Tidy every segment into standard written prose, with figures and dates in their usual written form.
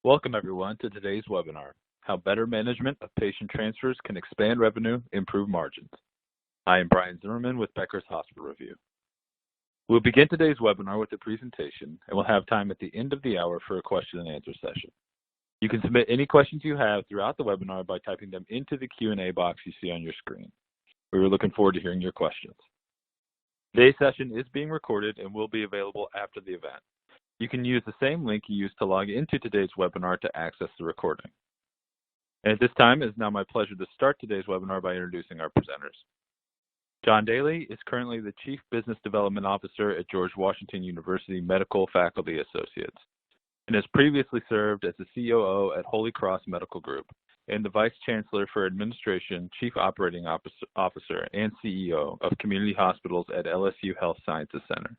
Welcome everyone to today's webinar, How Better Management of Patient Transfers Can Expand Revenue, Improve Margins. I am Brian Zimmerman with Becker's Hospital Review. We'll begin today's webinar with a presentation, and we'll have time at the end of the hour for a question and answer session. You can submit any questions you have throughout the webinar by typing them into the Q&A box you see on your screen. We are looking forward to hearing your questions. Today's session is being recorded and will be available after the event. You can use the same link you used to log into today's webinar to access the recording. And at this time, it is now my pleasure to start today's webinar by introducing our presenters. John Daly is currently the Chief Business Development Officer at George Washington University Medical Faculty Associates, and has previously served as the COO at Holy Cross Medical Group and the Vice Chancellor for Administration, Chief Operating Officer, and CEO of Community Hospitals at LSU Health Sciences Center.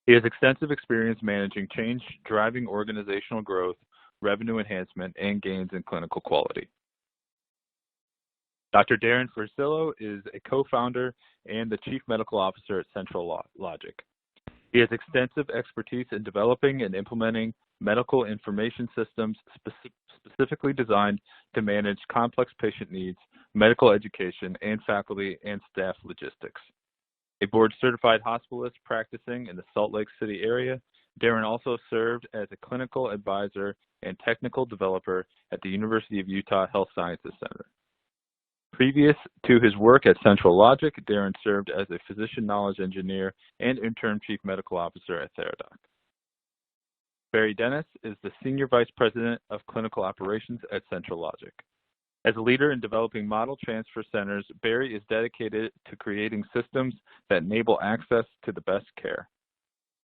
He has extensive experience managing change, driving organizational growth, revenue enhancement, and gains in clinical quality. Dr. Darren Versillo is a co-founder and the Chief Medical Officer at Central Logic. He has extensive expertise in developing and implementing medical information systems specifically designed to manage complex patient needs, medical education, and faculty and staff logistics. A board-certified hospitalist practicing in the Salt Lake City area, Darren also served as a clinical advisor and technical developer at the University of Utah Health Sciences Center. Previous to his work at Central Logic, Darren served as a physician knowledge engineer and interim chief medical officer at Theradoc. Barry Dennis is the Senior Vice President of Clinical Operations at Central Logic. As a leader in developing model transfer centers, Barry is dedicated to creating systems that enable access to the best care.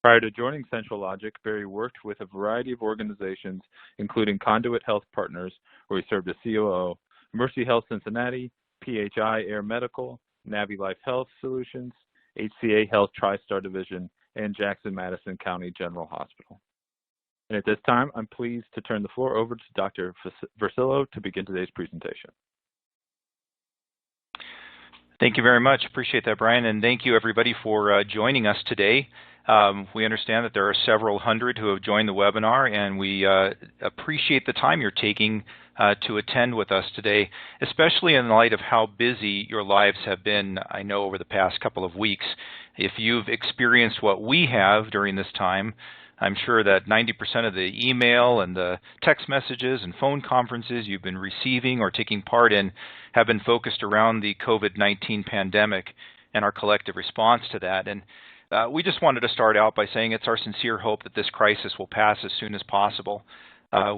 Prior to joining Central Logic, Barry worked with a variety of organizations, including Conduit Health Partners, where he served as COO, Mercy Health Cincinnati, PHI Air Medical, Navi Life Health Solutions, HCA Health TriStar Division, and Jackson-Madison County General Hospital. And at this time, I'm pleased to turn the floor over to Dr. Versillo to begin today's presentation. Thank you very much. Appreciate that, Brian, and thank you everybody for joining us today. We understand that there are several hundred who have joined the webinar, and we appreciate the time you're taking to attend with us today, especially in light of how busy your lives have been, I know, over the past couple of weeks. If you've experienced what we have during this time, I'm sure that 90% of the email and the text messages and phone conferences you've been receiving or taking part in have been focused around the COVID-19 pandemic and our collective response to that. And we just wanted to start out by saying it's our sincere hope that this crisis will pass as soon as possible.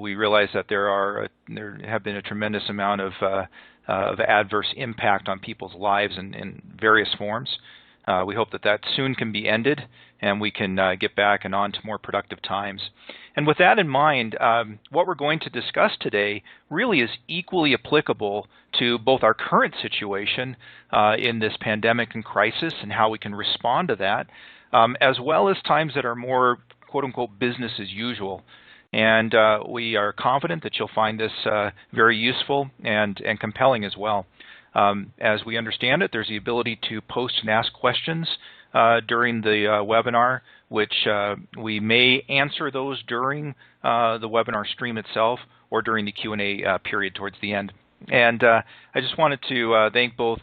We realize that there have been a tremendous amount of adverse impact on people's lives in various forms. We hope that that soon can be ended and we can get back and on to more productive times. And with that in mind, what we're going to discuss today really is equally applicable to both our current situation in this pandemic and crisis and how we can respond to that, as well as times that are more quote-unquote business as usual. And we are confident that you'll find this very useful and compelling as well. As we understand it, there's the ability to post and ask questions during the webinar, which we may answer those during the webinar stream itself or during the Q&A period towards the end. And I just wanted to thank both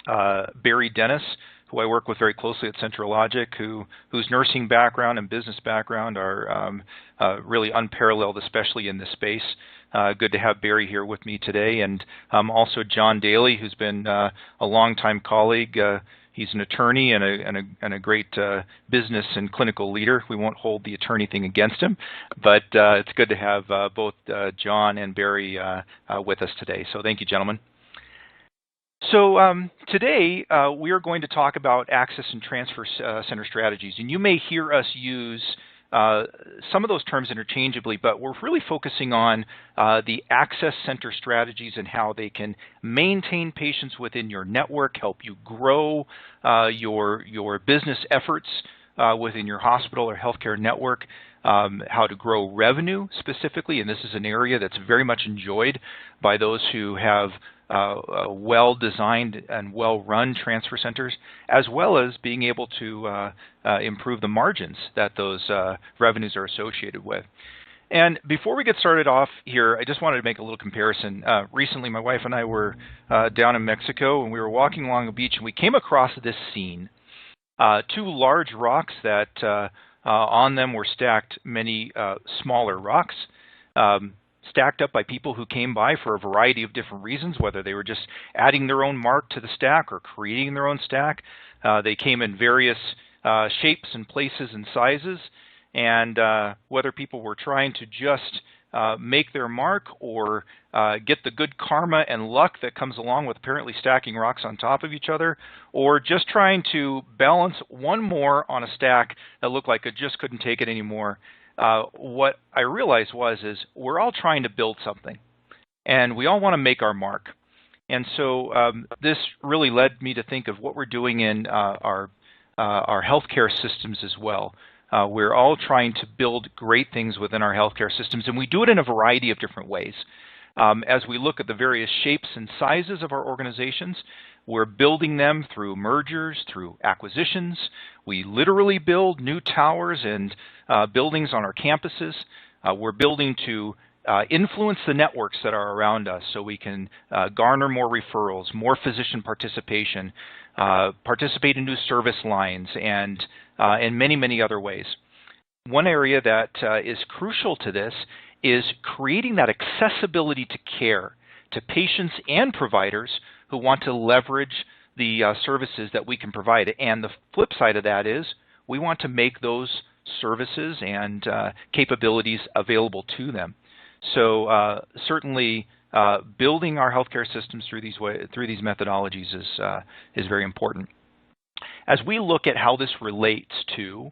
Barry Dennis, who I work with very closely at Central Logic, whose nursing background and business background are really unparalleled, especially in this space. Good to have Barry here with me today, and also John Daly, who's been a longtime colleague. He's an attorney and a great business and clinical leader. We won't hold the attorney thing against him, but it's good to have both John and Barry with us today. So thank you, gentlemen. So today we are going to talk about access and transfer center strategies, and you may hear us use some of those terms interchangeably, but we're really focusing on the access center strategies and how they can maintain patients within your network, help you grow your business efforts within your hospital or healthcare network, how to grow revenue specifically, and this is an area that's very much enjoyed by those who have well-designed and well-run transfer centers, as well as being able to improve the margins that those revenues are associated with. And before we get started off here, I just wanted to make a little comparison. Recently, my wife and I were down in Mexico, and we were walking along the beach, and we came across this scene. Two large rocks that on them were stacked many smaller rocks, stacked up by people who came by for a variety of different reasons, whether they were just adding their own mark to the stack or creating their own stack. They came in various shapes and places and sizes, and whether people were trying to just make their mark or get the good karma and luck that comes along with apparently stacking rocks on top of each other, or just trying to balance one more on a stack that looked like it just couldn't take it anymore. What I realized is we're all trying to build something, and we all want to make our mark. And so this really led me to think of what we're doing in our healthcare systems as well. We're all trying to build great things within our healthcare systems, and we do it in a variety of different ways. As we look at the various shapes and sizes of our organizations, we're building them through mergers, through acquisitions. We literally build new towers and buildings on our campuses. We're building to influence the networks that are around us so we can garner more referrals, more physician participation, participate in new service lines, and in many, many other ways. One area that is crucial to this is creating that accessibility to care to patients and providers who want to leverage the services that we can provide. And the flip side of that is we want to make those services and capabilities available to them. So certainly building our healthcare systems through these methodologies is very important. As we look at how this relates to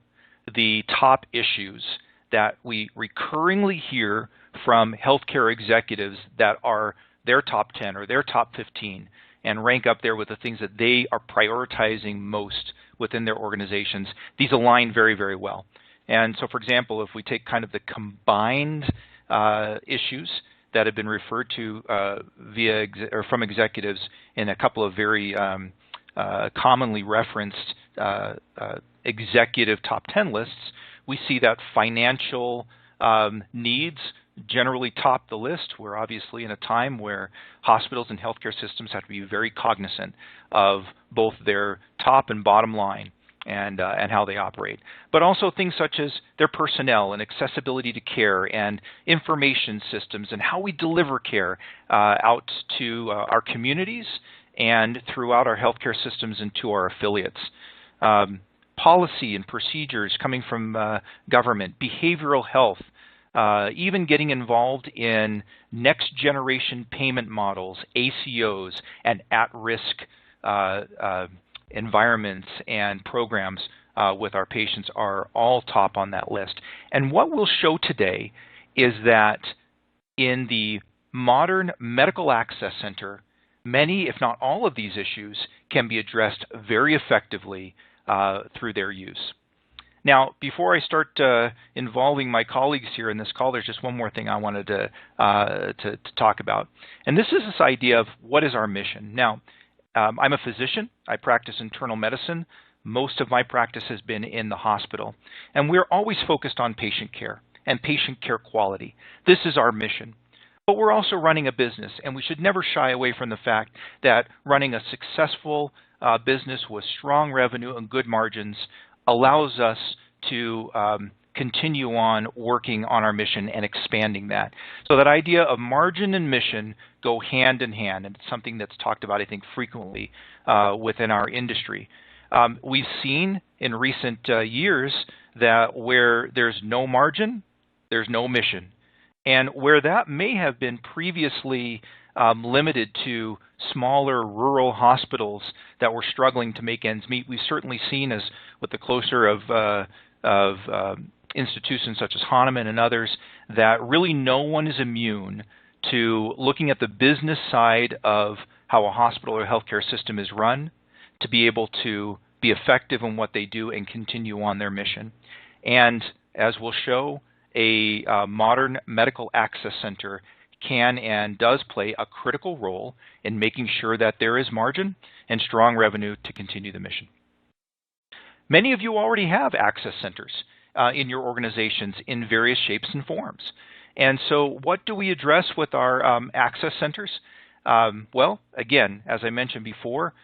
the top issues that we recurringly hear from healthcare executives that are their top 10 or their top 15 and rank up there with the things that they are prioritizing most within their organizations, these align very, very well. And so, for example, if we take kind of the combined issues that have been referred to from executives in a couple of very commonly referenced executive top 10 lists, we see that financial needs generally top the list. We're obviously in a time where hospitals and healthcare systems have to be very cognizant of both their top and bottom line and how they operate, but also things such as their personnel and accessibility to care and information systems and how we deliver care out to our communities and throughout our healthcare systems and to our affiliates. Policy and procedures coming from government, behavioral health, even getting involved in next generation payment models, ACOs, and at-risk environments and programs with our patients are all top on that list. And what we'll show today is that in the modern medical access center, many, if not all of these issues can be addressed very effectively through their use. Now, before I start involving my colleagues here in this call, there's just one more thing I wanted to talk about. And this is this idea of what is our mission. Now, I'm a physician. I practice internal medicine. Most of my practice has been in the hospital. And we're always focused on patient care and patient care quality. This is our mission. But we're also running a business, and we should never shy away from the fact that running a successful business with strong revenue and good margins allows us to continue on working on our mission and expanding that. So that idea of margin and mission go hand in hand, and it's something that's talked about, I think, frequently within our industry. We've seen in recent years that where there's no margin, there's no mission. And where that may have been previously limited to smaller rural hospitals that were struggling to make ends meet, we've certainly seen, as with the closure of institutions such as Hahnemann and others, that really no one is immune to looking at the business side of how a hospital or healthcare system is run to be able to be effective in what they do and continue on their mission. And as we'll show, a modern medical access center can and does play a critical role in making sure that there is margin and strong revenue to continue the mission. Many of you already have access centers, in your organizations in various shapes and forms. And so what do we address with our access centers? Well, again, as I mentioned before,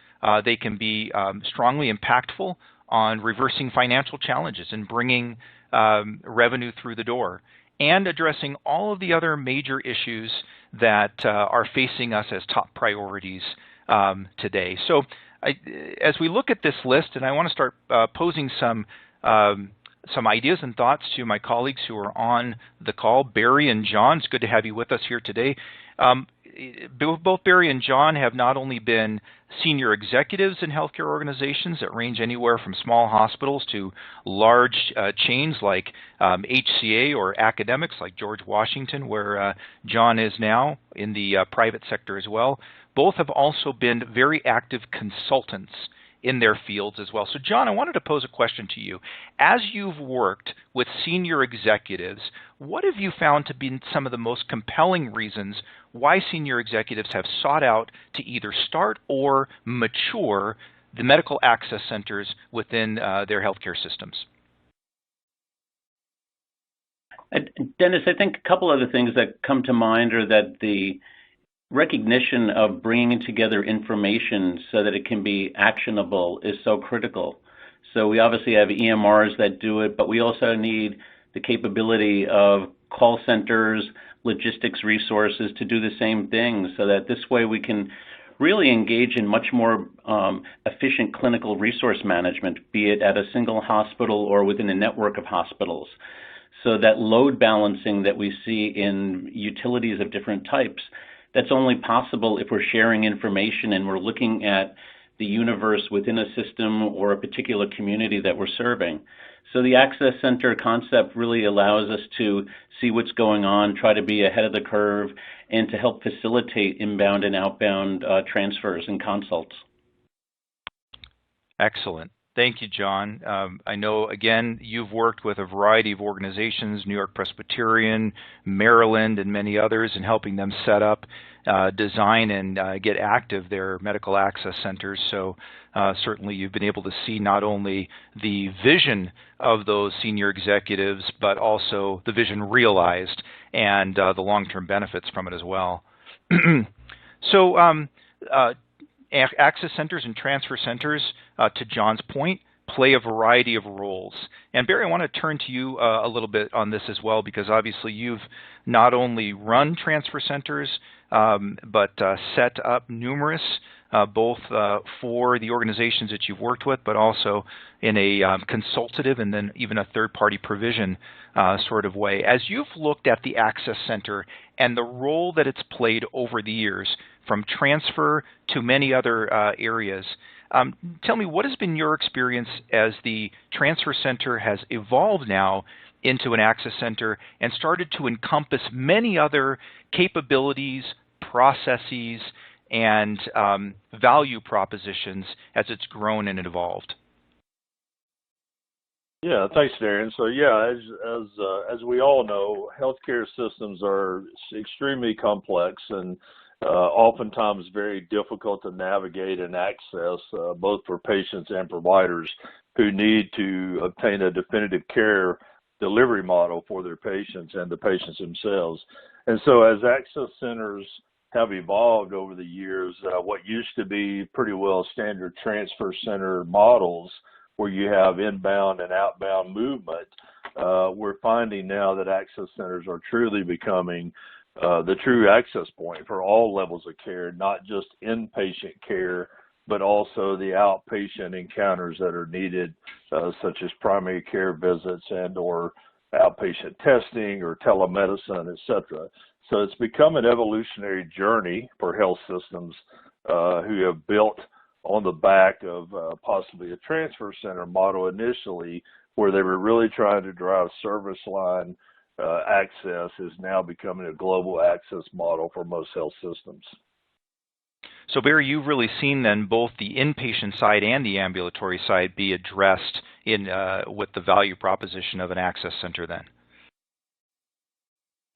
they can be strongly impactful on reversing financial challenges and bringing revenue through the door, and addressing all of the other major issues that are facing us as top priorities today. So as we look at this list, and I want to start posing some ideas and thoughts to my colleagues who are on the call. Barry and John, it's good to have you with us here today. Both Barry and John have not only been senior executives in healthcare organizations that range anywhere from small hospitals to large chains like HCA, or academics like George Washington, where John is now in the private sector as well. Both have also been very active consultants in their fields as well. So John, I wanted to pose a question to you. As you've worked with senior executives, what have you found to be some of the most compelling reasons why senior executives have sought out to either start or mature the medical access centers within their healthcare systems? Dennis, I think a couple other things that come to mind are that the recognition of bringing together information so that it can be actionable is so critical. So we obviously have EMRs that do it, but we also need the capability of call centers, logistics resources to do the same thing, so that this way we can really engage in much more efficient clinical resource management, be it at a single hospital or within a network of hospitals. So that load balancing that we see in utilities of different types, that's only possible if we're sharing information and we're looking at the universe within a system or a particular community that we're serving. So the access center concept really allows us to see what's going on, try to be ahead of the curve, and to help facilitate inbound and outbound transfers and consults. Excellent. Thank you, John. I know, again, you've worked with a variety of organizations, New York Presbyterian, Maryland, and many others, in helping them set up, design, and get active their medical access centers. So certainly you've been able to see not only the vision of those senior executives, but also the vision realized and the long-term benefits from it as well. So access centers and transfer centers, to John's point, play a variety of roles. And Barry, I want to turn to you a little bit on this as well, because obviously you've not only run transfer centers, but set up numerous, both for the organizations that you've worked with, but also in a consultative and then even a third-party provision sort of way. As you've looked at the access center and the role that it's played over the years, from transfer to many other areas, tell me, what has been your experience as the transfer center has evolved now into an access center and started to encompass many other capabilities, processes, and value propositions as it's grown and evolved? Yeah, thanks, Darren. So yeah, as we all know, healthcare systems are extremely complex and oftentimes very difficult to navigate and access, both for patients and providers who need to obtain a definitive care delivery model for their patients and the patients themselves. And so as access centers have evolved over the years, what used to be pretty well standard transfer center models where you have inbound and outbound movement, we're finding now that access centers are truly becoming the true access point for all levels of care, not just inpatient care, but also the outpatient encounters that are needed, such as primary care visits and or outpatient testing or telemedicine, et cetera. So it's become an evolutionary journey for health systems who have built on the back of possibly a transfer center model initially, where they were really trying to drive service line access, is now becoming a global access model for most health systems. So Barry, you've really seen then both the inpatient side and the ambulatory side be addressed in with the value proposition of an access center then.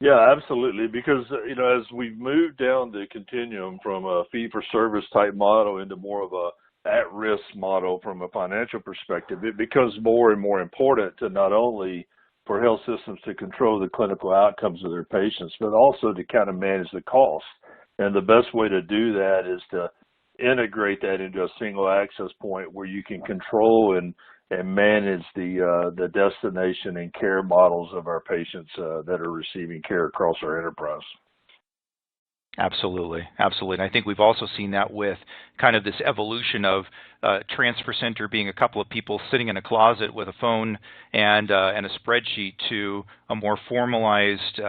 Yeah, absolutely. Because, you know, as we've moved down the continuum from a fee-for-service type model into more of a at-risk model from a financial perspective, it becomes more and more important to not only for health systems to control the clinical outcomes of their patients, but also to kind of manage the cost. And the best way to do that is to integrate that into a single access point where you can control and manage the destination and care models of our patients that are receiving care across our enterprise. Absolutely, absolutely. And I think we've also seen that with kind of this evolution of transfer center being a couple of people sitting in a closet with a phone and a spreadsheet to a more formalized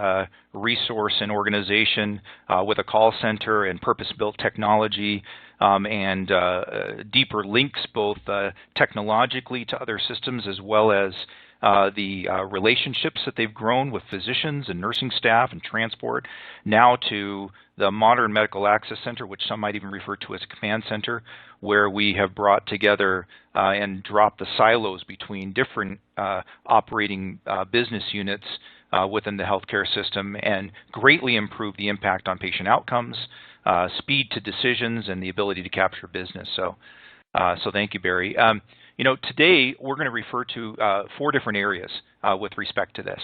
resource and organization with a call center and purpose-built technology and deeper links both technologically to other systems as well as the relationships that they've grown with physicians and nursing staff and transport, now to the modern medical access center, which some might even refer to as a command center, where we have brought together and dropped the silos between different operating business units within the healthcare system and greatly improved the impact on patient outcomes, speed to decisions, and the ability to capture business. So thank you, Barry. You know, today we're going to refer to 4 different areas with respect to this.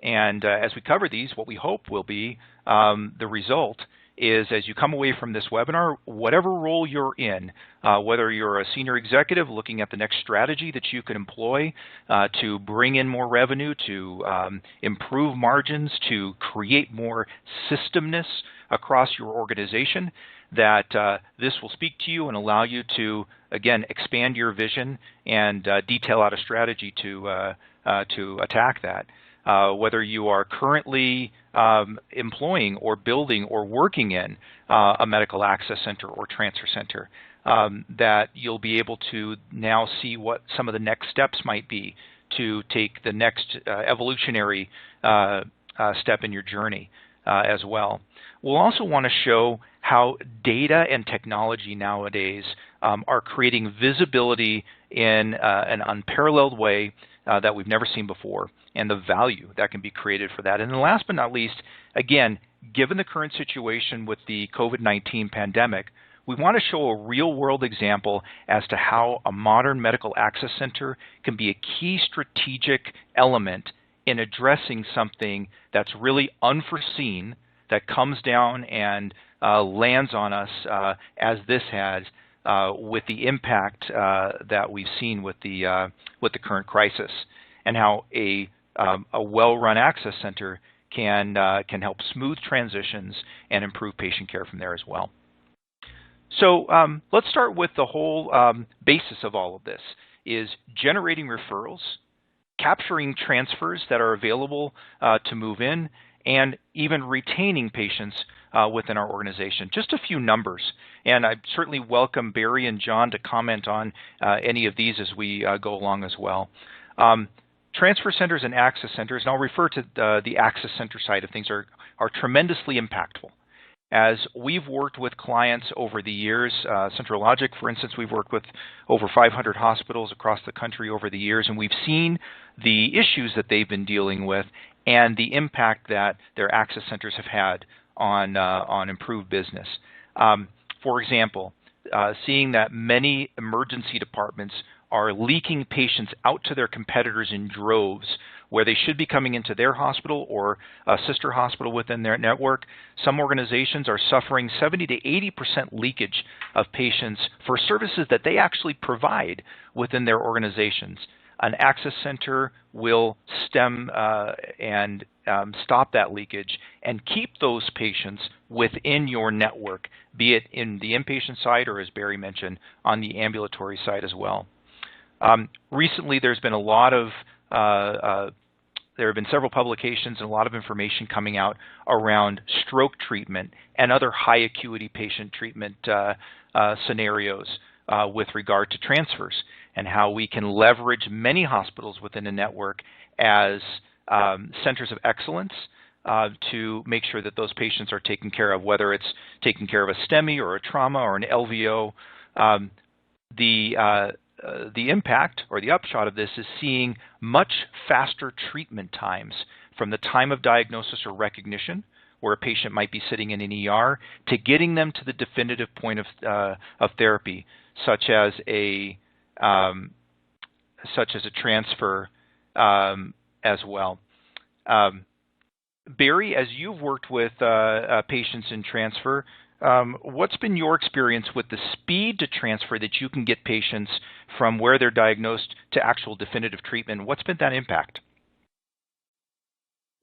And as we cover these, what we hope will be the result is as you come away from this webinar, whatever role you're in, whether you're a senior executive looking at the next strategy that you can employ to bring in more revenue, to improve margins, to create more systemness across your organization, that this will speak to you and allow you to, again, expand your vision and detail out a strategy to attack that. Whether you are currently employing or building or working in a medical access center or transfer center, that you'll be able to now see what some of the next steps might be to take the next evolutionary step in your journey as well. We'll also want to show how data and technology nowadays are creating visibility in an unparalleled way that we've never seen before, and the value that can be created for that. And then last but not least, again, given the current situation with the COVID-19 pandemic, we want to show a real-world example as to how a modern medical access center can be a key strategic element in addressing something that's really unforeseen, that comes down and lands on us as this has with the impact that we've seen with the current crisis, and how a well-run access center can help smooth transitions and improve patient care from there as well. So let's start with the whole basis of all of this is generating referrals, capturing transfers that are available to move in, and even retaining patients within our organization. Just a few numbers, and I certainly welcome Barry and John to comment on any of these as we go along as well. Transfer centers and access centers, and I'll refer to the access center side of things, are tremendously impactful. As we've worked with clients over the years, CentralLogic, for instance, we've worked with over 500 hospitals across the country over the years, and we've seen the issues that they've been dealing with and the impact that their access centers have had on improved business. For example, seeing that many emergency departments are leaking patients out to their competitors in droves where they should be coming into their hospital or a sister hospital within their network. Some organizations are suffering 70 to 80% leakage of patients for services that they actually provide within their organizations. An access center will stem and stop that leakage and keep those patients within your network, be it in the inpatient side or, as Barry mentioned, on the ambulatory side as well. Recently, there's been a lot of there have been several publications and a lot of information coming out around stroke treatment and other high acuity patient treatment scenarios with regard to transfers, and how we can leverage many hospitals within a network as centers of excellence to make sure that those patients are taken care of, whether it's taking care of a STEMI or a trauma or an LVO. The impact or the upshot of this is seeing much faster treatment times from the time of diagnosis or recognition, where a patient might be sitting in an ER, to getting them to the definitive point of therapy. such as a transfer as well. Barry, as you've worked with patients in transfer, what's been your experience with the speed to transfer that you can get patients from where they're diagnosed to actual definitive treatment? What's been that impact?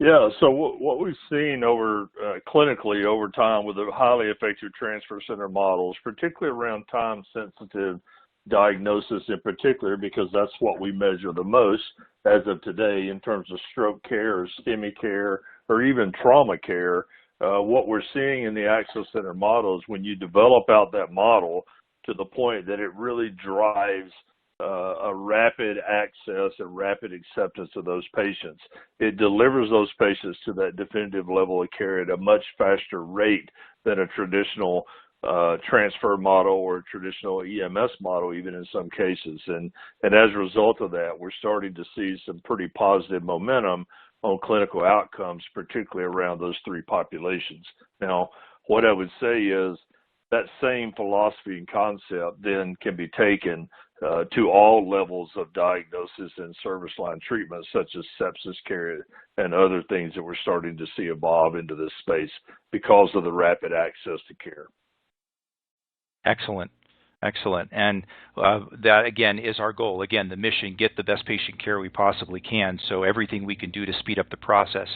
Yeah, so what we've seen over clinically over time with the highly effective transfer center models, particularly around time-sensitive diagnosis in particular, because that's what we measure the most as of today in terms of stroke care or STEMI care or even trauma care. What we're seeing in the access center models, when you develop out that model to the point that it really drives a rapid access and rapid acceptance of those patients, it delivers those patients to that definitive level of care at a much faster rate than a traditional transfer model or traditional EMS model, even in some cases. And as a result of that, we're starting to see some pretty positive momentum on clinical outcomes, particularly around those three populations. Now, what I would say is that same philosophy and concept then can be taken to all levels of diagnosis and service line treatment, such as sepsis care and other things that we're starting to see evolve into this space because of the rapid access to care. Excellent. Excellent. And that, again, is our goal. Again, the mission, get the best patient care we possibly can, so everything we can do to speed up the process.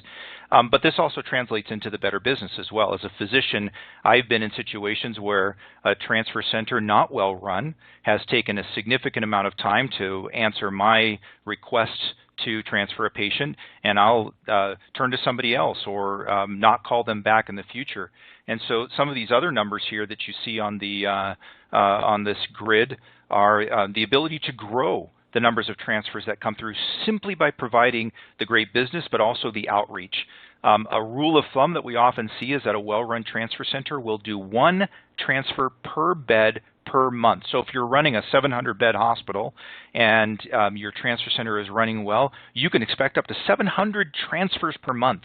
But this also translates into the better business as well. As a physician, I've been in situations where a transfer center not well run has taken a significant amount of time to answer my requests to transfer a patient, and I'll turn to somebody else or not call them back in the future. And so some of these other numbers here that you see on the on this grid are the ability to grow the numbers of transfers that come through simply by providing the great business, but also the outreach. A rule of thumb that we often see is that a well-run transfer center will do one transfer per bed per month. So if you're running a 700-bed hospital and your transfer center is running well, you can expect up to 700 transfers per month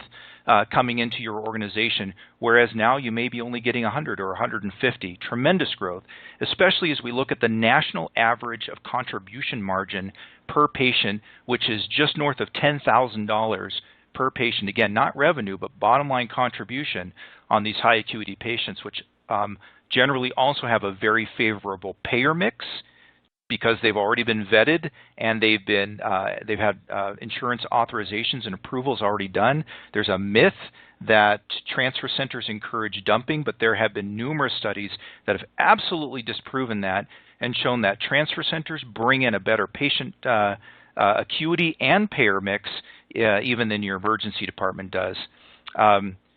coming into your organization, whereas now you may be only getting 100 or 150. Tremendous growth, especially as we look at the national average of contribution margin per patient, which is just north of $10,000 per patient. Again, not revenue, but bottom line contribution on these high acuity patients, which generally also have a very favorable payer mix because they've already been vetted and they've had insurance authorizations and approvals already done. There's a myth that transfer centers encourage dumping, but there have been numerous studies that have absolutely disproven that and shown that transfer centers bring in a better patient acuity and payer mix even than your emergency department does.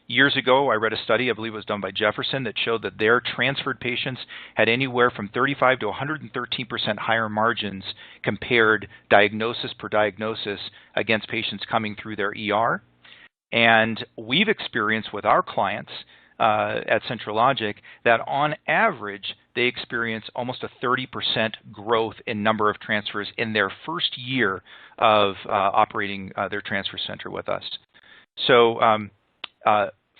Years ago, I read a study, I believe it was done by Jefferson, that showed that their transferred patients had anywhere from 35 to 113% higher margins compared diagnosis per diagnosis against patients coming through their ER. And we've experienced with our clients at CentralLogic that on average, they experience almost a 30% growth in number of transfers in their first year of operating their transfer center with us. So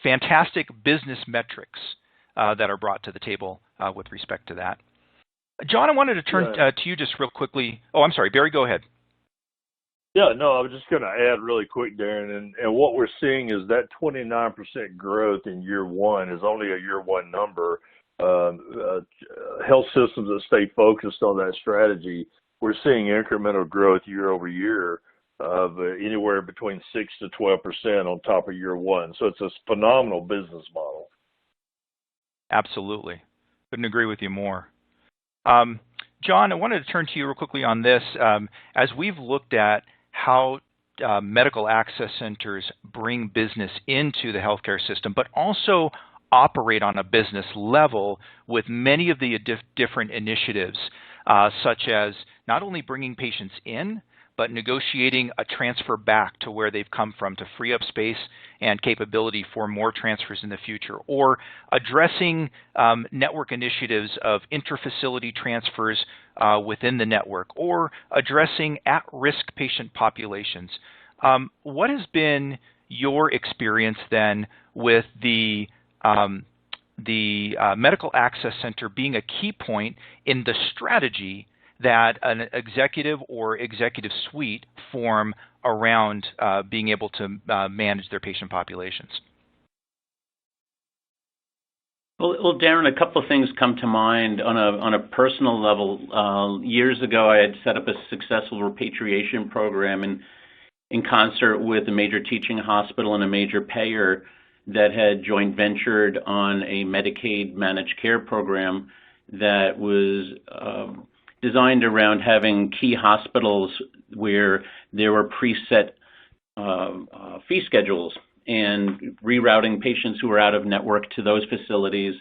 fantastic business metrics that are brought to the table with respect to that. John, I wanted to turn to you just real quickly. Oh, I'm sorry, Barry, go ahead. Yeah, no, I was just going to add really quick, Darren, and what we're seeing is that 29% growth in year one is only a year one number. Health systems that stay focused on that strategy, we're seeing incremental growth year over year of anywhere between 6 to 12% on top of year one. So it's a phenomenal business model. Absolutely. Couldn't agree with you more. John, I wanted to turn to you real quickly on this. As we've looked at how medical access centers bring business into the healthcare system, but also operate on a business level with many of the different initiatives, such as not only bringing patients in, but negotiating a transfer back to where they've come from to free up space and capability for more transfers in the future, or addressing network initiatives of interfacility transfers within the network, or addressing at-risk patient populations. What has been your experience then with the the medical access center being a key point in the strategy that an executive or executive suite form around being able to manage their patient populations? Well, Darren, a couple of things come to mind on a personal level. Years ago, I had set up a successful repatriation program in concert with a major teaching hospital and a major payer that had joint ventured on a Medicaid managed care program that was designed around having key hospitals where there were preset fee schedules and rerouting patients who were out of network to those facilities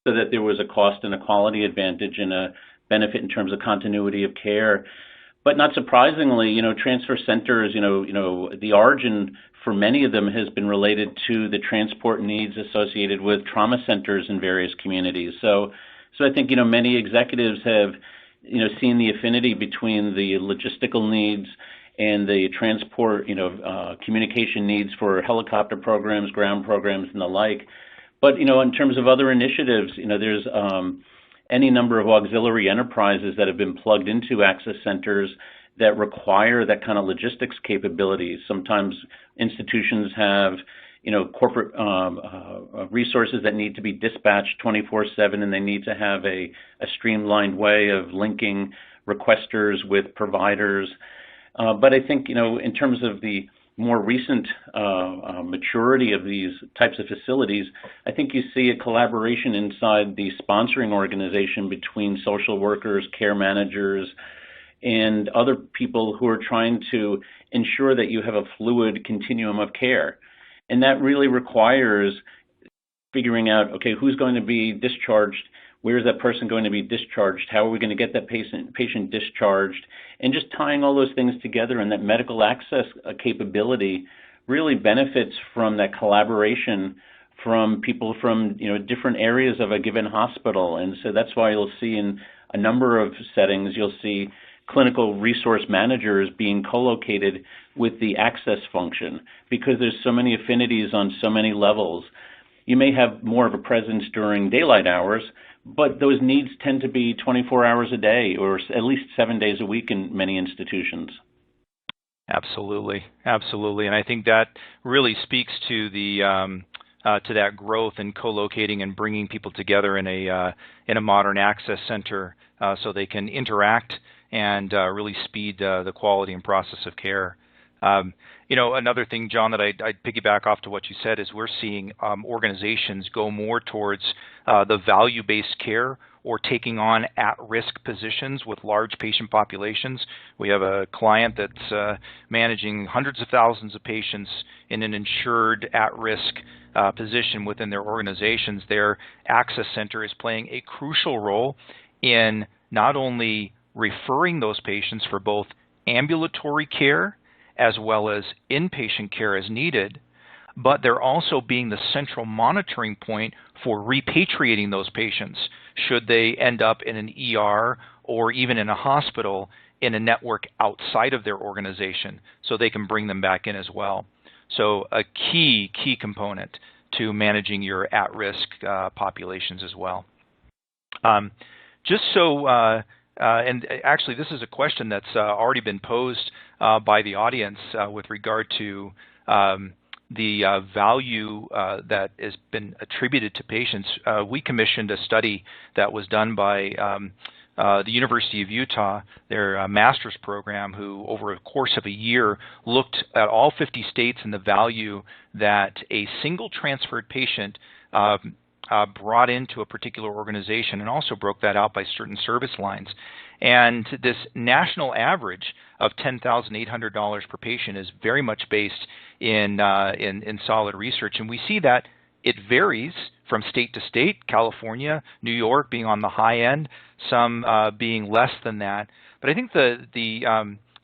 so that there was a cost and a quality advantage and a benefit in terms of continuity of care. But not surprisingly, transfer centers, the origin for many of them has been related to the transport needs associated with trauma centers in various communities. So I think, many executives have, seen the affinity between the logistical needs and the transport, communication needs for helicopter programs, ground programs, and the like. But, in terms of other initiatives, there's any number of auxiliary enterprises that have been plugged into access centers that require that kind of logistics capabilities. Sometimes institutions have, corporate resources that need to be dispatched 24/7, and they need to have a streamlined way of linking requesters with providers. But I think, in terms of the more recent maturity of these types of facilities, I think you see a collaboration inside the sponsoring organization between social workers, care managers, and other people who are trying to ensure that you have a fluid continuum of care. And that really requires figuring out, okay, who's going to be discharged, where is that person going to be discharged, how are we going to get that patient discharged, and just tying all those things together. And that medical access capability really benefits from that collaboration from people from different areas of a given hospital. And so that's why you'll see in a number of settings, you'll see clinical resource managers being co-located with the access function, because there's so many affinities on so many levels. You may have more of a presence during daylight hours, but those needs tend to be 24 hours a day, or at least 7 days a week in many institutions. Absolutely, absolutely, and I think that really speaks to the to that growth in co-locating and bringing people together in a modern access center so they can interact and really speed the quality and process of care. Another thing, John, that I'd piggyback off to what you said is we're seeing organizations go more towards the value-based care or taking on at-risk positions with large patient populations. We have a client that's managing hundreds of thousands of patients in an insured at-risk position within their organizations. Their access center is playing a crucial role in not only referring those patients for both ambulatory care as well as inpatient care as needed, but they're also being the central monitoring point for repatriating those patients should they end up in an ER or even in a hospital in a network outside of their organization, so they can bring them back in as well. So a key component to managing your at-risk populations as well. And actually, this is a question that's already been posed by the audience with regard to the value that has been attributed to patients. We commissioned a study that was done by the University of Utah, their master's program, who over a course of a year looked at all 50 states and the value that a single transferred patient brought into a particular organization, and also broke that out by certain service lines. And this national average of $10,800 per patient is very much based in solid research. And we see that it varies from state to state, California, New York being on the high end, some being less than that. But I think the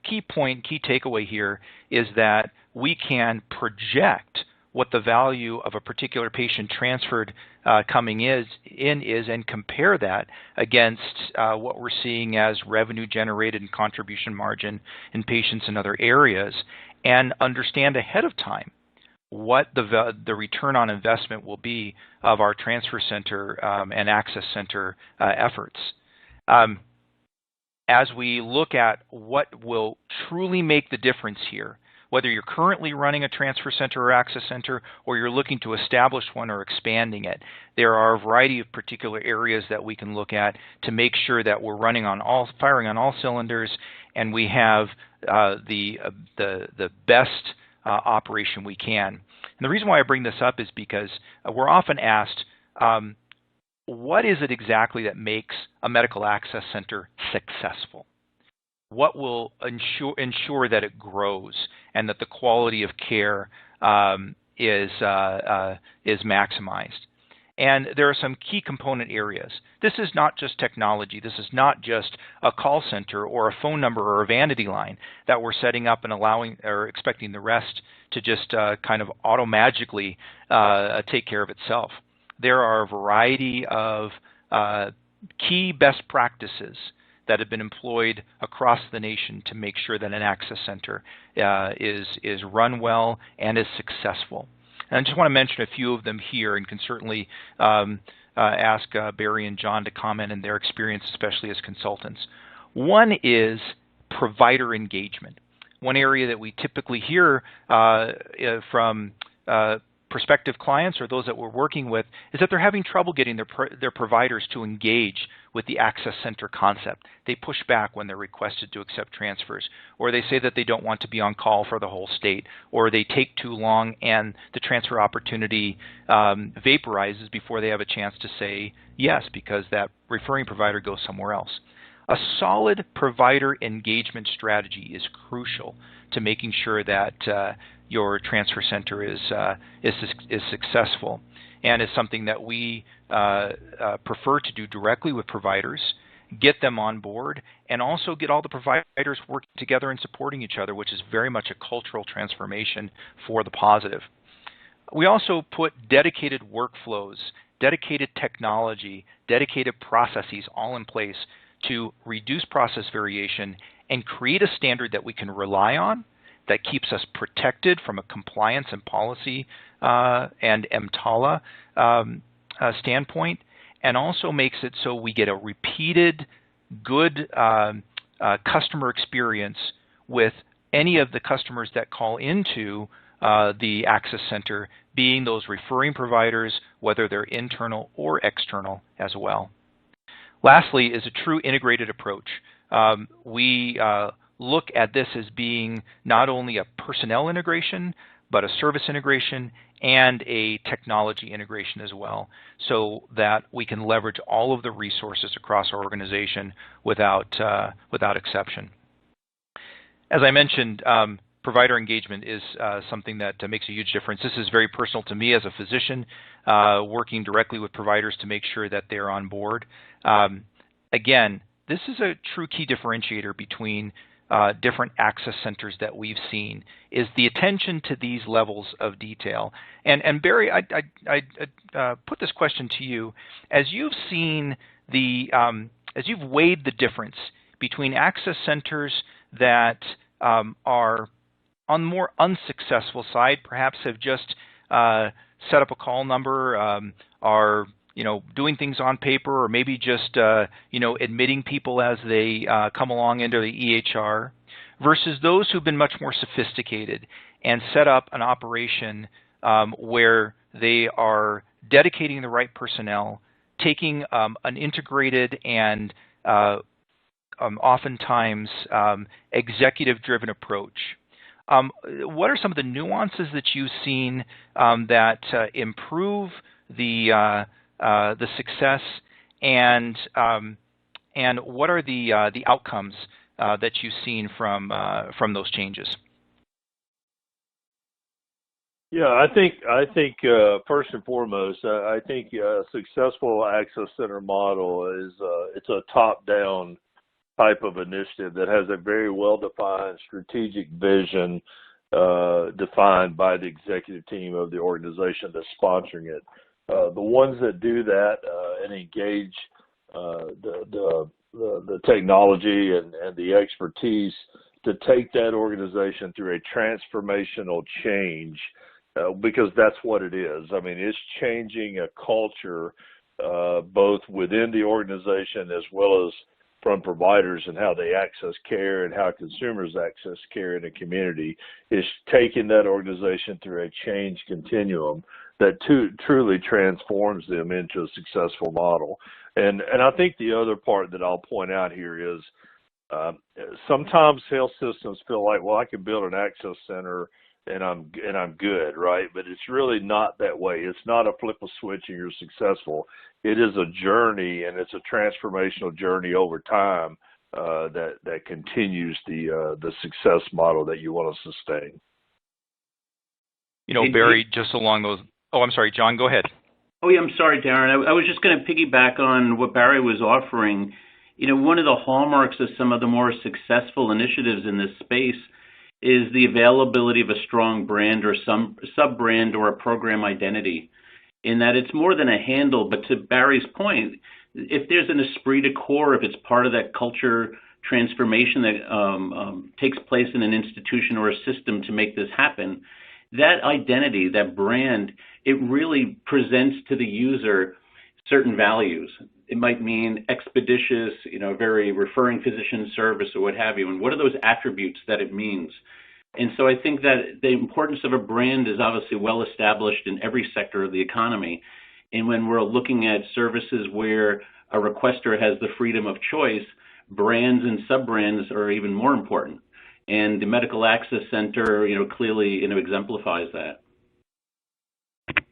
key takeaway here is that we can project what the value of a particular patient transferred coming in is, and compare that against what we're seeing as revenue generated and contribution margin in patients in other areas, and understand ahead of time what the return on investment will be of our transfer center and access center efforts. As we look at what will truly make the difference here, whether you're currently running a transfer center or access center, or you're looking to establish one or expanding it, there are a variety of particular areas that we can look at to make sure that we're firing on all cylinders, and we have the best operation we can. And the reason why I bring this up is because we're often asked, what is it exactly that makes a medical access center successful? What will ensure that it grows and that the quality of care is maximized? And there are some key component areas. This is not just technology. This is not just a call center or a phone number or a vanity line that we're setting up and allowing or expecting the rest to just kind of auto-magically take care of itself. There are a variety of key best practices that have been employed across the nation to make sure that an access center is run well and is successful. And I just want to mention a few of them here, and can certainly ask Barry and John to comment on their experience, especially as consultants. One is provider engagement. One area that we typically hear from prospective clients or those that we're working with is that they're having trouble getting their providers to engage with the access center concept. They push back when they're requested to accept transfers, or they say that they don't want to be on call for the whole state, or they take too long and the transfer opportunity vaporizes before they have a chance to say yes, because that referring provider goes somewhere else. A solid provider engagement strategy is crucial to making sure that your transfer center is successful, and is something that we prefer to do directly with providers, get them on board, and also get all the providers working together and supporting each other, which is very much a cultural transformation for the positive. We also put dedicated workflows, dedicated technology, dedicated processes all in place to reduce process variation and create a standard that we can rely on, that keeps us protected from a compliance and policy and EMTALA standpoint, and also makes it so we get a repeated good customer experience with any of the customers that call into the access center, being those referring providers, whether they're internal or external as well. Lastly is a true integrated approach. We look at this as being not only a personnel integration, but a service integration and a technology integration as well, so that we can leverage all of the resources across our organization without exception. As I mentioned, provider engagement is something that makes a huge difference. This is very personal to me as a physician, working directly with providers to make sure that they're on board. Again, this is a true key differentiator between different access centers that we've seen, is the attention to these levels of detail. And Barry, I put this question to you. As you've seen as you've weighed the difference between access centers that are on the more unsuccessful side, perhaps have just set up a call number, are doing things on paper, or maybe just admitting people as they come along into the EHR, versus those who've been much more sophisticated and set up an operation where they are dedicating the right personnel, taking an integrated and oftentimes executive-driven approach. What are some of the nuances that you've seen that improve the success, and what are the outcomes that you've seen from those changes? Yeah, I think first and foremost, I think a successful access center model is it's a top-down type of initiative that has a very well-defined strategic vision defined by the executive team of the organization that's sponsoring it. The ones that do that and engage the technology and the expertise to take that organization through a transformational change because that's what it is. I mean, it's changing a culture both within the organization as well as from providers and how they access care and how consumers access care in a community. Is taking that organization through a change continuum that truly transforms them into a successful model. And I think the other part that I'll point out here is sometimes health systems feel like, well, I can build an access center and I'm good, right? But it's really not that way. It's not a flip a switch and you're successful. It is a journey, and it's a transformational journey over time that continues the success model that you want to sustain. You know, Barry, just along those. Oh, I'm sorry, John. Go ahead. Oh, yeah, I'm sorry, Darren. I was just going to piggyback on what Barry was offering. You know, one of the hallmarks of some of the more successful initiatives in this space is the availability of a strong brand or some sub-brand or a program identity, in that it's more than a handle. But to Barry's point, if there's an esprit de corps, if it's part of that culture transformation that takes place in an institution or a system to make this happen, that identity, that brand, it really presents to the user certain values. It might mean expeditious, very referring physician service or what have you. And what are those attributes that it means? And so I think that the importance of a brand is obviously well established in every sector of the economy. And when we're looking at services where a requester has the freedom of choice, brands and sub-brands are even more important. And the Medical Access Center, clearly, exemplifies that.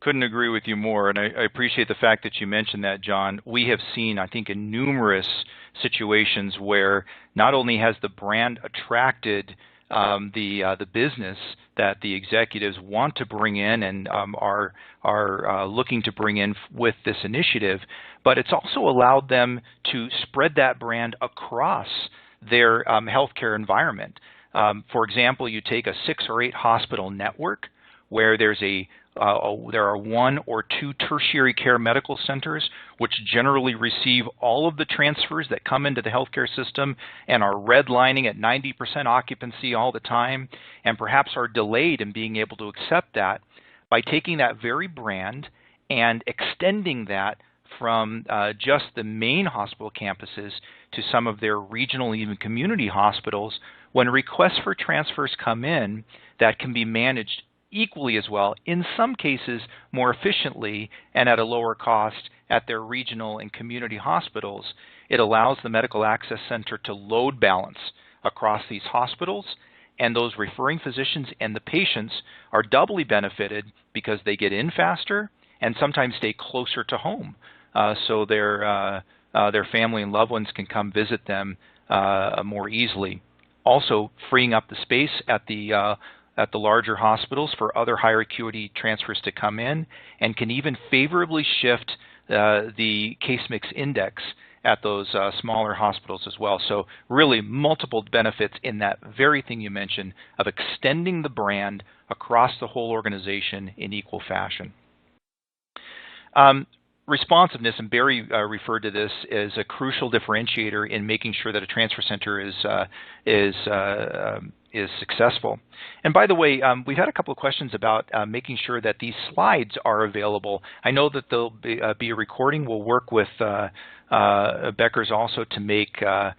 Couldn't agree with you more, and I appreciate the fact that you mentioned that, John. We have seen, I think, in numerous situations where not only has the brand attracted the business that the executives want to bring in and are looking to bring in with this initiative, but it's also allowed them to spread that brand across their healthcare environment. For example, you take a 6 or 8 hospital network where there are 1 or 2 tertiary care medical centers which generally receive all of the transfers that come into the healthcare system and are redlining at 90% occupancy all the time, and perhaps are delayed in being able to accept that. By taking that very brand and extending that from just the main hospital campuses to some of their regional, even community hospitals, when requests for transfers come in, that can be managed equally as well, in some cases more efficiently and at a lower cost at their regional and community hospitals. It allows the Medical Access Center to load balance across these hospitals, and those referring physicians and the patients are doubly benefited because they get in faster and sometimes stay closer to home, so their family and loved ones can come visit them more easily. Also, freeing up the space at the larger hospitals for other higher acuity transfers to come in, and can even favorably shift the case mix index at those smaller hospitals as well. So really multiple benefits in that very thing you mentioned of extending the brand across the whole organization in equal fashion. Responsiveness, and Barry referred to this as a crucial differentiator in making sure that a transfer center is successful. And by the way, we've had a couple of questions about making sure that these slides are available. I know that there'll be a recording. We'll work with Becker's also to make a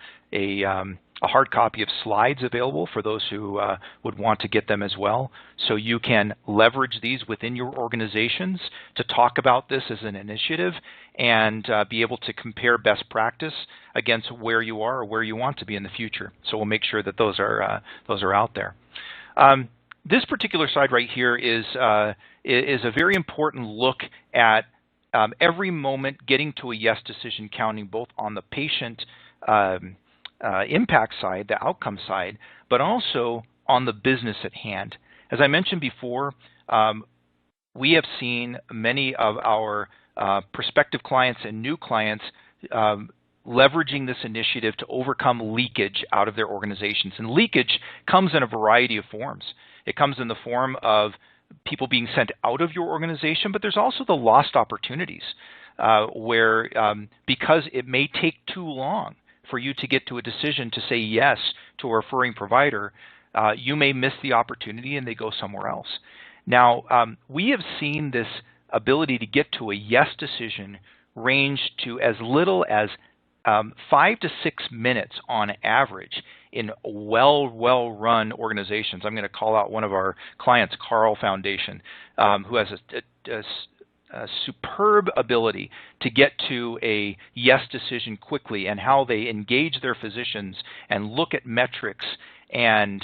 hard copy of slides available for those who would want to get them as well. So you can leverage these within your organizations to talk about this as an initiative and be able to compare best practice against where you are or where you want to be in the future. So we'll make sure that those are out there. This particular slide right here is a very important look at every moment getting to a yes decision, counting both on the patient impact side, the outcome side, but also on the business at hand. As I mentioned before, we have seen many of our prospective clients and new clients leveraging this initiative to overcome leakage out of their organizations. And leakage comes in a variety of forms. It comes in the form of people being sent out of your organization, but there's also the lost opportunities where because it may take too long for you to get to a decision to say yes to a referring provider, you may miss the opportunity and they go somewhere else. Now, we have seen this ability to get to a yes decision range to as little as 5 to 6 minutes on average in well-run organizations. I'm going to call out one of our clients, Carle Foundation, who has a superb ability to get to a yes decision quickly, and how they engage their physicians and look at metrics and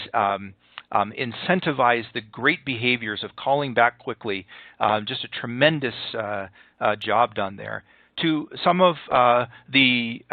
incentivize the great behaviors of calling back quickly. Just a tremendous job done there. To some of the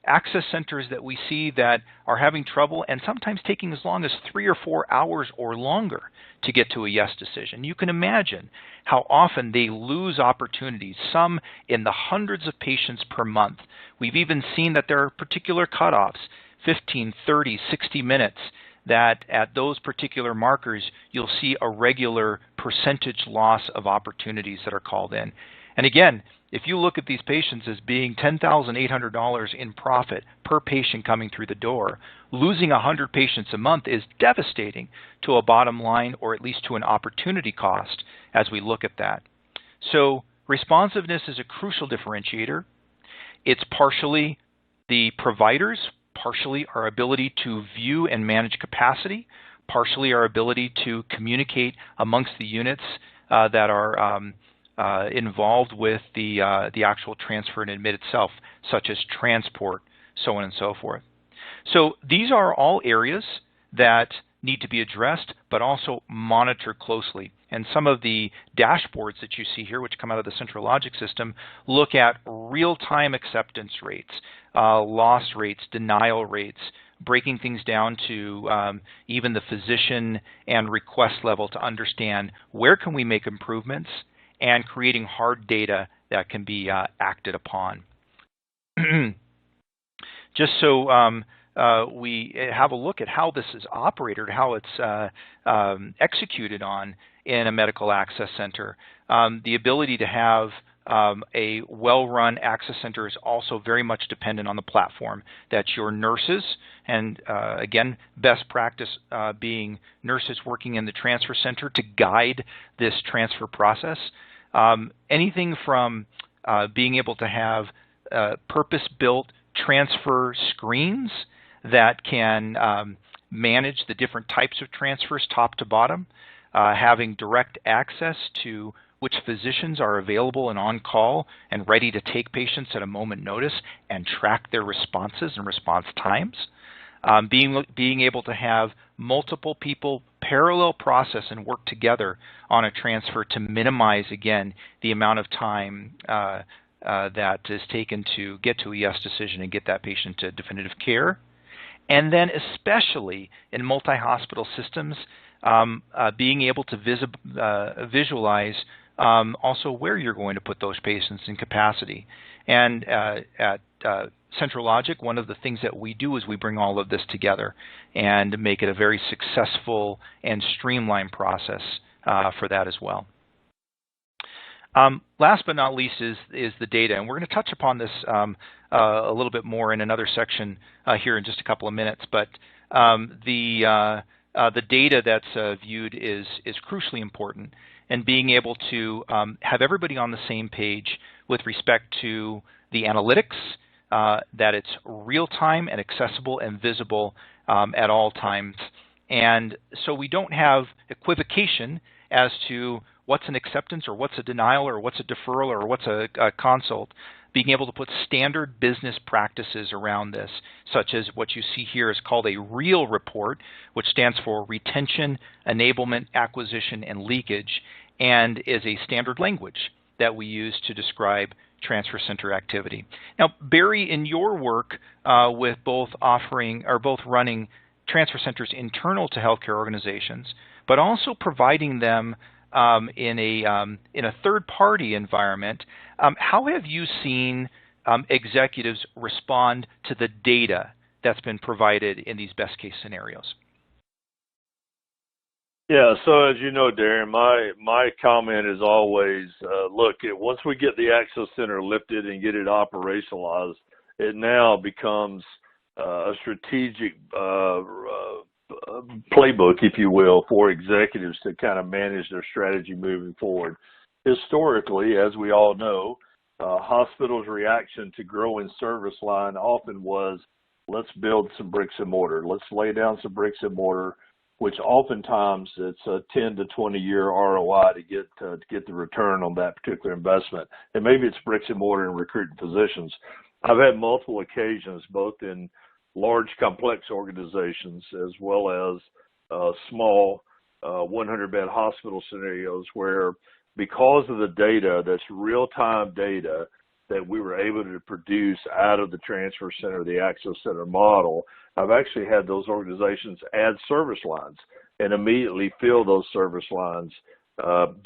access centers that we see that are having trouble and sometimes taking as long as 3 or 4 hours or longer to get to a yes decision. You can imagine how often they lose opportunities, some in the hundreds of patients per month. We've even seen that there are particular cutoffs, 15, 30, 60 minutes, that at those particular markers you'll see a regular percentage loss of opportunities that are called in. And again, if you look at these patients as being $10,800 in profit per patient coming through the door, losing 100 patients a month is devastating to a bottom line, or at least to an opportunity cost as we look at that. So responsiveness is a crucial differentiator. It's partially the providers, partially our ability to view and manage capacity, partially our ability to communicate amongst the units that are involved with the actual transfer and admit itself, such as transport, so on and so forth. So these are all areas that need to be addressed, but also monitored closely. And some of the dashboards that you see here, which come out of the CentralLogic system, look at real-time acceptance rates, loss rates, denial rates, breaking things down to even the physician and request level to understand where can we make improvements, and creating hard data that can be acted upon. Just so we have a look at how this is operated, how it's executed on in a medical access center. The ability to have a well-run access center is also very much dependent on the platform that your nurses, and again, best practice being nurses working in the transfer center to guide this transfer process. Anything from being able to have purpose-built transfer screens that can manage the different types of transfers top to bottom, having direct access to which physicians are available and on call and ready to take patients at a moment notice and track their responses and response times. Being able to have multiple people parallel process and work together on a transfer to minimize, again, the amount of time that is taken to get to a yes decision and get that patient to definitive care. And then especially in multi-hospital systems, being able to visualize also where you're going to put those patients in capacity. And at CentralLogic, one of the things that we do is we bring all of this together and make it a very successful and streamlined process for that as well. Last but not least is the data, and we're going to touch upon this a little bit more in another section here in just a couple of minutes. But the data that's viewed is crucially important, and being able to have everybody on the same page with respect to the analytics, that it's real-time and accessible and visible at all times. And so we don't have equivocation as to what's an acceptance or what's a denial or what's a deferral or what's a consult. Being able to put standard business practices around this, such as what you see here is called a REAL report, which stands for Retention, Enablement, Acquisition, and Leakage, and is a standard language that we use to describe transfer center activity. Now, Barry, in your work with both running transfer centers internal to healthcare organizations, but also providing them in a third-party environment, how have you seen executives respond to the data that's been provided in these best-case scenarios? Yeah, so as you know, Darren, my comment is always, look, once we get the access center lifted and get it operationalized, it now becomes a strategic playbook, if you will, for executives to kind of manage their strategy moving forward. Historically, as we all know, hospitals' reaction to growing service line often was, let's build some bricks and mortar. Let's lay down some bricks and mortar, which oftentimes it's a 10 to 20 year ROI to get the return on that particular investment. And maybe it's bricks and mortar and recruiting physicians. I've had multiple occasions, both in large complex organizations as well as small 100-bed hospital scenarios, where because of the data, that's real-time data that we were able to produce out of the transfer center, the access center model, I've actually had those organizations add service lines and immediately fill those service lines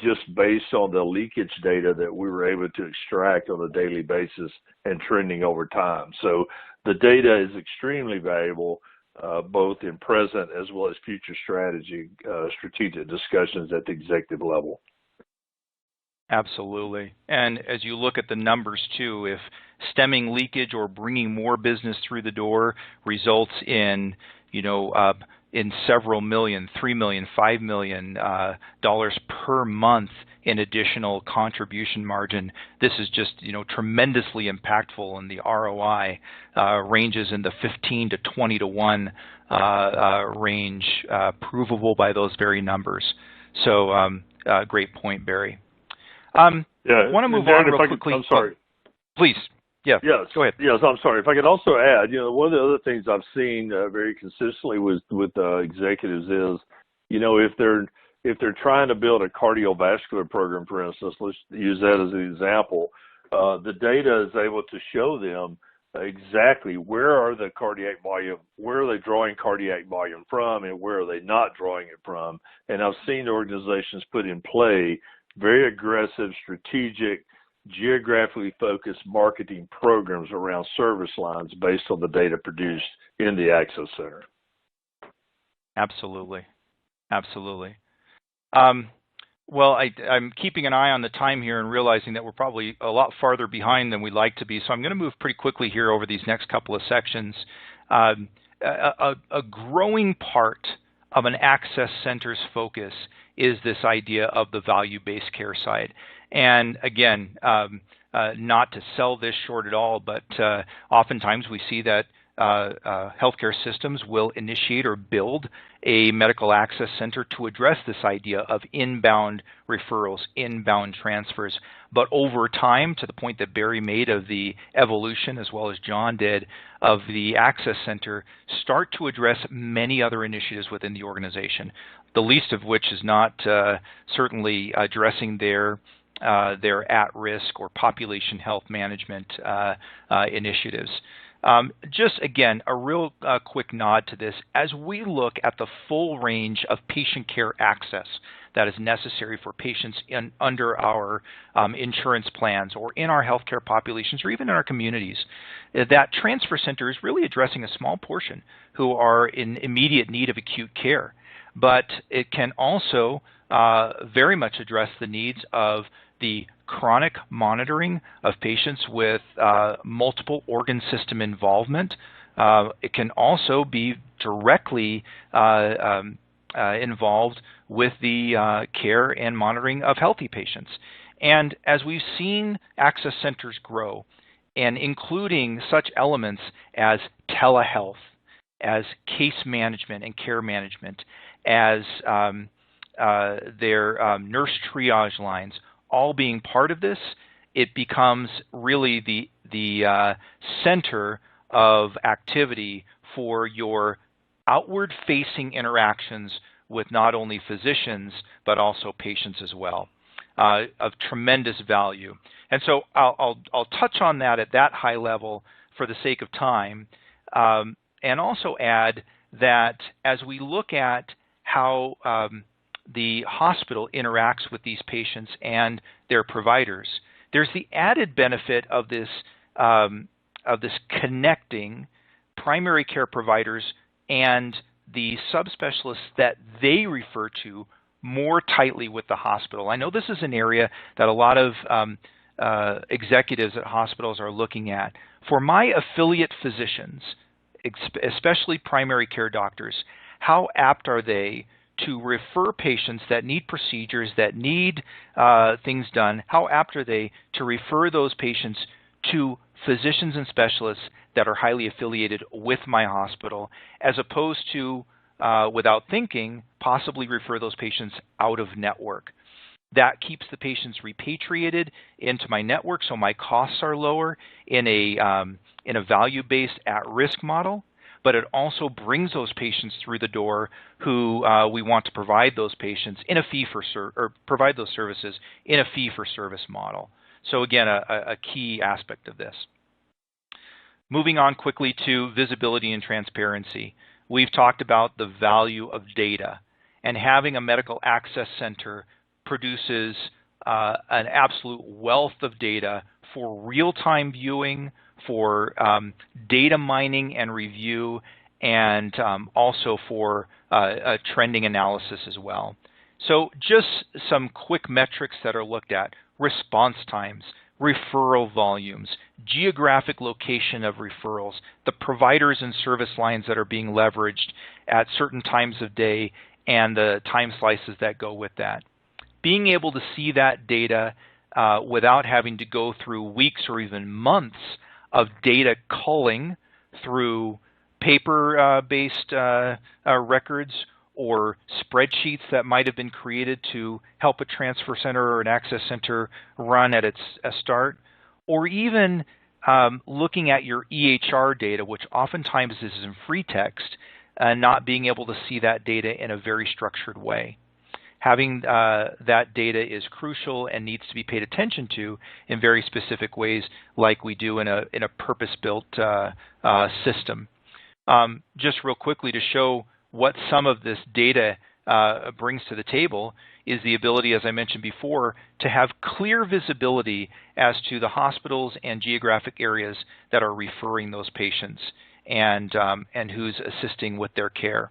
just based on the leakage data that we were able to extract on a daily basis and trending over time. So the data is extremely valuable, both in present as well as future strategic discussions at the executive level. Absolutely. And as you look at the numbers too, if stemming leakage or bringing more business through the door results in, in several million, $3 million, $5 million dollars per month in additional contribution margin, this is just, tremendously impactful, and the ROI ranges in the 15 to 20 to 1 range, provable by those very numbers. So great point, Barry. I want to move on real quickly. I'm sorry. Please. Yeah. Yes. Go ahead. Yes, I'm sorry. If I could also add, one of the other things I've seen very consistently with executives is, if they're trying to build a cardiovascular program, for instance, let's use that as an example, the data is able to show them exactly where are they drawing cardiac volume from and where are they not drawing it from. And I've seen organizations put in play very aggressive, strategic, geographically focused marketing programs around service lines based on the data produced in the access center. Absolutely. Absolutely. Well, I'm keeping an eye on the time here and realizing that we're probably a lot farther behind than we'd like to be. So I'm going to move pretty quickly here over these next couple of sections. A growing part of an access center's focus is this idea of the value-based care side. And again, not to sell this short at all, but oftentimes we see that healthcare systems will initiate or build a medical access center to address this idea of inbound referrals, inbound transfers. But over time, to the point that Barry made of the evolution, as well as John did, of the access center, start to address many other initiatives within the organization, the least of which is not certainly addressing their at-risk or population health management initiatives. Just again, a real quick nod to this. As we look at the full range of patient care access that is necessary for patients under our insurance plans or in our healthcare populations or even in our communities, that transfer center is really addressing a small portion who are in immediate need of acute care. But it can also very much address the needs of the chronic monitoring of patients with multiple organ system involvement. It can also be directly involved with the care and monitoring of healthy patients. And as we've seen access centers grow, and including such elements as telehealth, as case management and care management, as their nurse triage lines, all being part of this, it becomes really the center of activity for your outward-facing interactions with not only physicians but also patients as well, of tremendous value. And so I'll touch on that at that high level for the sake of time, and also add that as we look at how the hospital interacts with these patients and their providers, there's the added benefit of this connecting primary care providers and the subspecialists that they refer to more tightly with the hospital. I know this is an area that a lot of executives at hospitals are looking at. For my affiliate physicians, especially primary care doctors, how apt are they to refer patients that need procedures, that need things done? How apt are they to refer those patients to physicians and specialists that are highly affiliated with my hospital, as opposed to, without thinking, possibly refer those patients out of network? That keeps the patients repatriated into my network, so my costs are lower in a value-based at-risk model. But it also brings those patients through the door who we want to provide those patients in a provide those services in a fee-for-service model. So again, a key aspect of this. Moving on quickly to visibility and transparency. We've talked about the value of data, and having a medical access center produces an absolute wealth of data for real-time viewing, for data mining and review, and also for trending analysis as well. So just some quick metrics that are looked at: response times, referral volumes, geographic location of referrals, the providers and service lines that are being leveraged at certain times of day, and the time slices that go with that. Being able to see that data without having to go through weeks or even months of data culling through paper-based records or spreadsheets that might have been created to help a transfer center or an access center run at its start, or even looking at your EHR data, which oftentimes is in free text, and not being able to see that data in a very structured way. Having that data is crucial and needs to be paid attention to in very specific ways, like we do in a purpose-built system. Just real quickly to show what some of this data brings to the table is the ability, as I mentioned before, to have clear visibility as to the hospitals and geographic areas that are referring those patients and who's assisting with their care.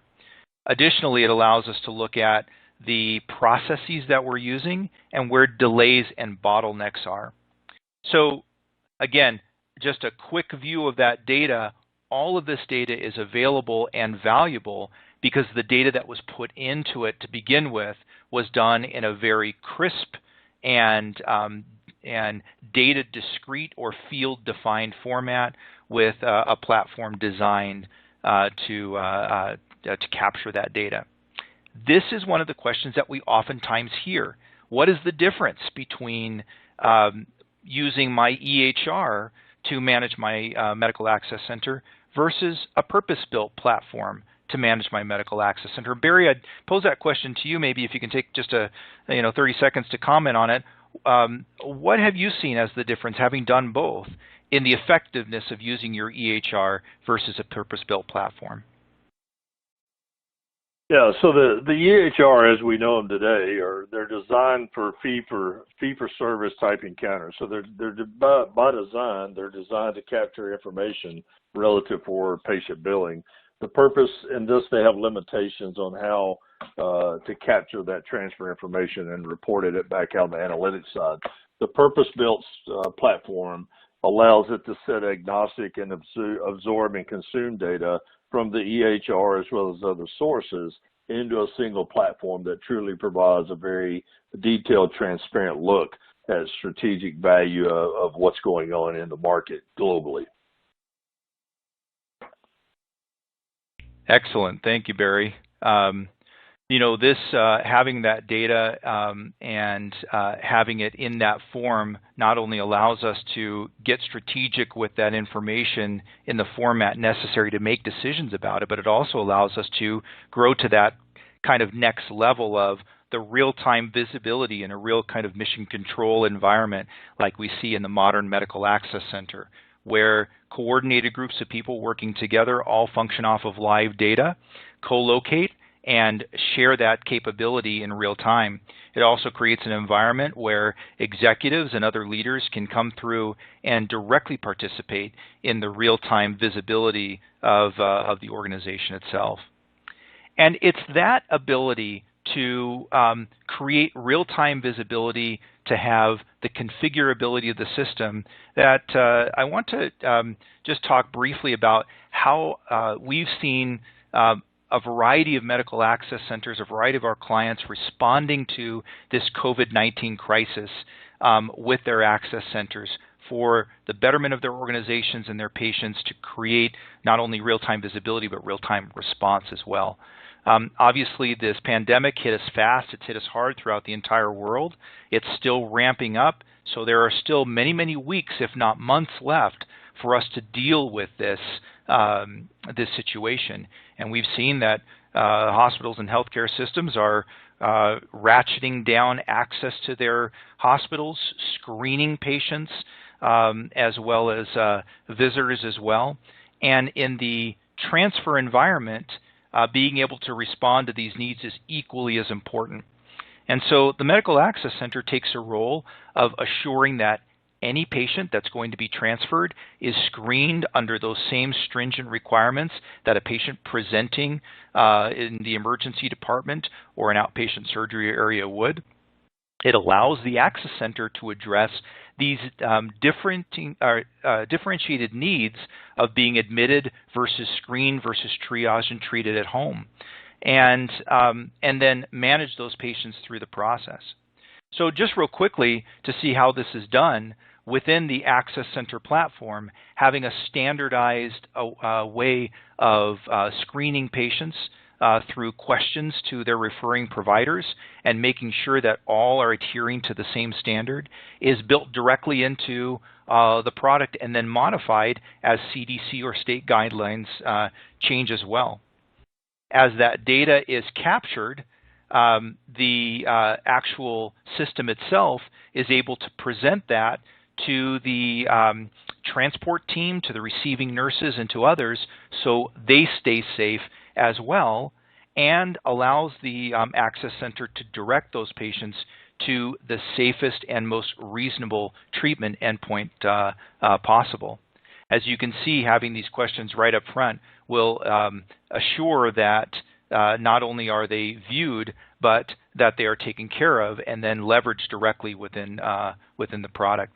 Additionally, it allows us to look at the processes that we're using and where delays and bottlenecks are. So again, just a quick view of that data. All of this data is available and valuable because the data that was put into it to begin with was done in a very crisp and data discrete or field defined format with a platform designed to capture that data. This is one of the questions that we oftentimes hear. What is the difference between using my EHR to manage my medical access center versus a purpose-built platform to manage my medical access center? Barry, I'd pose that question to you. Maybe if you can take just 30 seconds to comment on it. What have you seen as the difference, having done both, in the effectiveness of using your EHR versus a purpose-built platform? Yeah, so the EHR as we know them today they're designed for fee for service type encounters. So they're by design they're designed to capture information relative for patient billing. The purpose in this, they have limitations on how to capture that transfer information and report it back out on the analytics side. The purpose-built platform allows it to sit agnostic and absorb and consume data from the EHR as well as other sources into a single platform that truly provides a very detailed, transparent look at strategic value of what's going on in the market globally. Excellent. Thank you, Barry. This having that data and having it in that form not only allows us to get strategic with that information in the format necessary to make decisions about it, but it also allows us to grow to that kind of next level of the real-time visibility in a real kind of mission control environment like we see in the modern medical access center, where coordinated groups of people working together all function off of live data, co-locate, and share that capability in real time. It also creates an environment where executives and other leaders can come through and directly participate in the real-time visibility of the organization itself. And it's that ability to create real-time visibility, to have the configurability of the system, that I want to just talk briefly about how we've seen a variety of medical access centers, a variety of our clients responding to this COVID-19 crisis with their access centers for the betterment of their organizations and their patients, to create not only real-time visibility but real-time response as well. Obviously, this pandemic hit us fast. It's hit us hard throughout the entire world. It's still ramping up, so there are still many, many weeks, if not months, left for us to deal with this this situation. And we've seen that hospitals and healthcare systems are ratcheting down access to their hospitals, screening patients, as well as visitors as well. And in the transfer environment, being able to respond to these needs is equally as important. And so the Medical Access Center takes a role of assuring that any patient that's going to be transferred is screened under those same stringent requirements that a patient presenting in the emergency department or an outpatient surgery area would. It allows the Access Center to address these differentiated needs of being admitted versus screened versus triaged and treated at home, and then manage those patients through the process. So just real quickly to see how this is done, within the Access Center platform, having a standardized way of screening patients through questions to their referring providers and making sure that all are adhering to the same standard is built directly into the product and then modified as CDC or state guidelines change as well. As that data is captured, the actual system itself is able to present that to the transport team, to the receiving nurses, and to others, so they stay safe as well, and allows the Access Center to direct those patients to the safest and most reasonable treatment endpoint possible. As you can see, having these questions right up front will assure that not only are they viewed, but that they are taken care of and then leveraged directly within the product.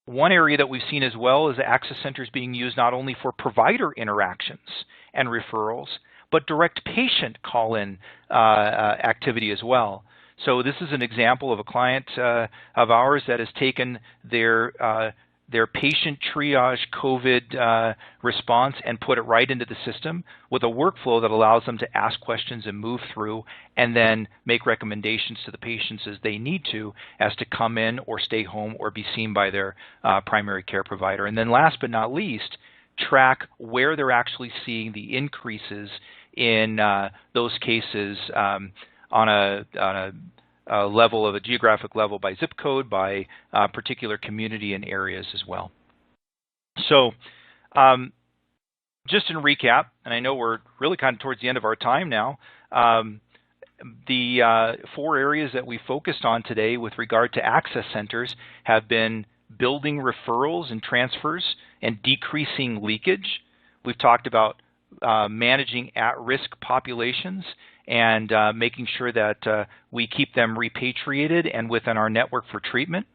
One area that we've seen as well is the Access Centers being used not only for provider interactions and referrals, but direct patient call-in activity as well. So this is an example of a client of ours that has taken their patient triage COVID response and put it right into the system with a workflow that allows them to ask questions and move through and then make recommendations to the patients as they need to as to come in or stay home or be seen by their primary care provider. And then last but not least, track where they're actually seeing the increases in those cases on a level of a geographic level by zip code, by particular community and areas as well. So just in recap, and I know we're really kind of towards the end of our time now, the 4 areas that we focused on today with regard to access centers have been building referrals and transfers and decreasing leakage. We've talked about managing at-risk populations and making sure that we keep them repatriated and within our network for treatment.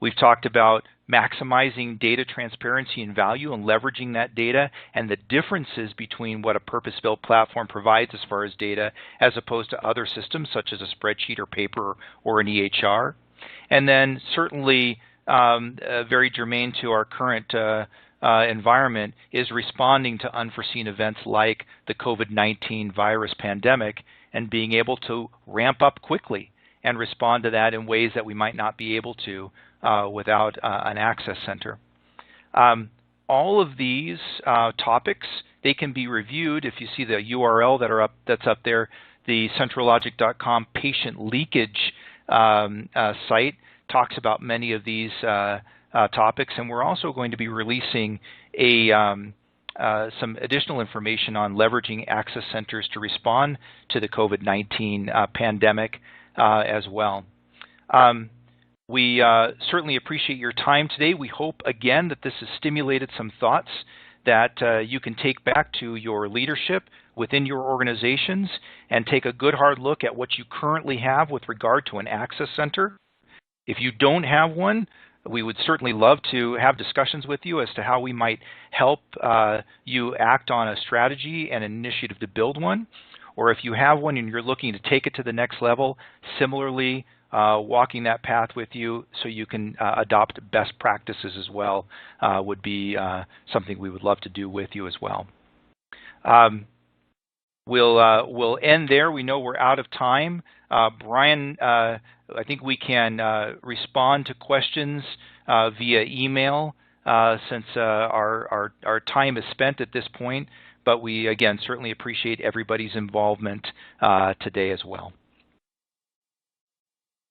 We've talked about maximizing data transparency and value and leveraging that data and the differences between what a purpose-built platform provides as far as data as opposed to other systems such as a spreadsheet or paper or an EHR. And then certainly very germane to our current environment is responding to unforeseen events like the COVID-19 virus pandemic and being able to ramp up quickly and respond to that in ways that we might not be able to without an access center. All of these topics, they can be reviewed if you see the URL that's up there, the centrallogic.com patient leakage site talks about many of these topics, and we're also going to be releasing some additional information on leveraging access centers to respond to the COVID-19 pandemic as well. We certainly appreciate your time today. We hope, again, that this has stimulated some thoughts that you can take back to your leadership within your organizations and take a good hard look at what you currently have with regard to an access center. If you don't have one, we would certainly love to have discussions with you as to how we might help you act on a strategy and initiative to build one. Or if you have one and you're looking to take it to the next level, similarly, walking that path with you so you can adopt best practices as well would be something we would love to do with you as well. We'll end there. We know we're out of time. Brian, I think we can respond to questions via email since our time is spent at this point. But we, again, certainly appreciate everybody's involvement today as well.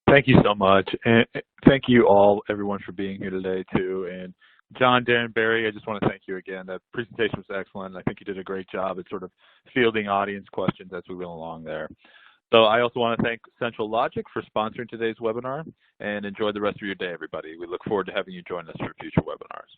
Thank you so much. And thank you all, everyone, for being here today, too. And John, Darren, Barry, I just want to thank you again. That presentation was excellent. I think you did a great job at sort of fielding audience questions as we went along there. So I also want to thank Central Logic for sponsoring today's webinar, and enjoy the rest of your day, everybody. We look forward to having you join us for future webinars.